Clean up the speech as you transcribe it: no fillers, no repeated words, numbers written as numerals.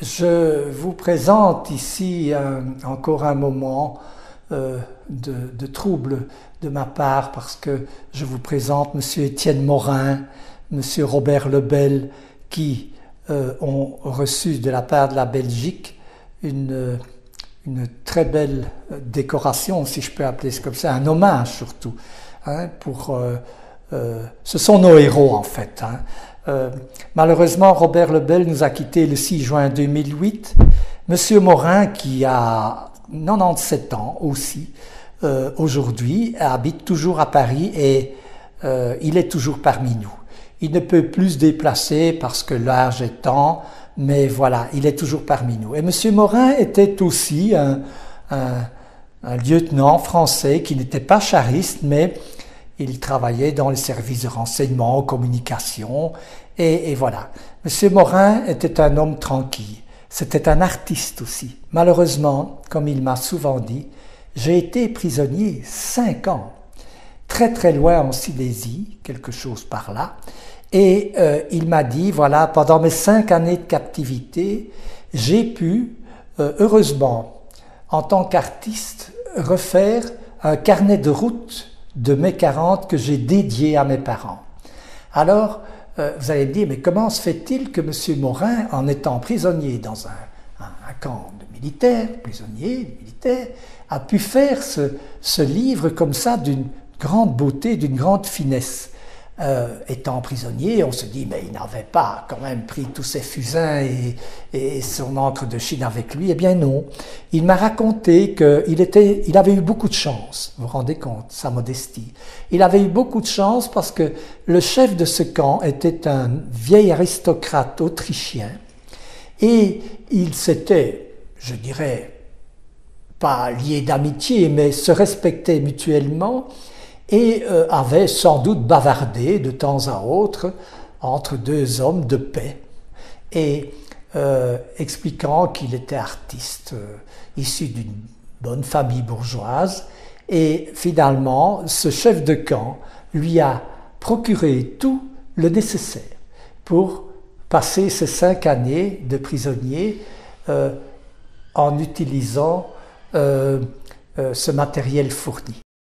Je vous présente ici encore un moment de trouble de ma part parce que je vous présente M. Étienne Morin, M. Robert Lebel qui ont reçu de la part de la Belgique une très belle décoration, si je peux appeler ça comme ça, un hommage surtout. Ce sont nos héros en fait. Malheureusement, Robert Lebel nous a quittés le 6 juin 2008. Monsieur Morin, qui a 97 ans aussi, aujourd'hui, habite toujours à Paris et il est toujours parmi nous. Il ne peut plus se déplacer parce que l'âge étant, mais voilà, il est toujours parmi nous. Et Monsieur Morin était aussi un lieutenant français qui n'était pas chariste, mais il travaillait dans les services de renseignement, communication, et voilà. Monsieur Morin était un homme tranquille. C'était un artiste aussi. Malheureusement, comme il m'a souvent dit, j'ai été prisonnier 5 ans, très très loin en Silésie, quelque chose par là. Et il m'a dit, voilà, pendant mes 5 années de captivité, j'ai pu, heureusement, en tant qu'artiste, refaire un carnet de route de mai 40 que j'ai dédié à mes parents. Alors, vous allez me dire, mais comment se fait-il que M. Morin, en étant prisonnier dans un camp de militaires, prisonnier militaire, a pu faire ce livre comme ça d'une grande beauté, d'une grande finesse. Étant prisonnier, on se dit, mais il n'avait pas quand même pris tous ses fusains et son encre de Chine avec lui. Eh bien non, il m'a raconté qu'il avait eu beaucoup de chance, vous vous rendez compte, sa modestie. Il avait eu beaucoup de chance parce que le chef de ce camp était un vieil aristocrate autrichien et il s'était, je dirais, pas lié d'amitié, mais se respectaient mutuellement et avait sans doute bavardé de temps à autre entre deux hommes de paix et expliquant qu'il était artiste issu d'une bonne famille bourgeoise et finalement ce chef de camp lui a procuré tout le nécessaire pour passer ces 5 années de prisonnier en utilisant ce matériel fourni.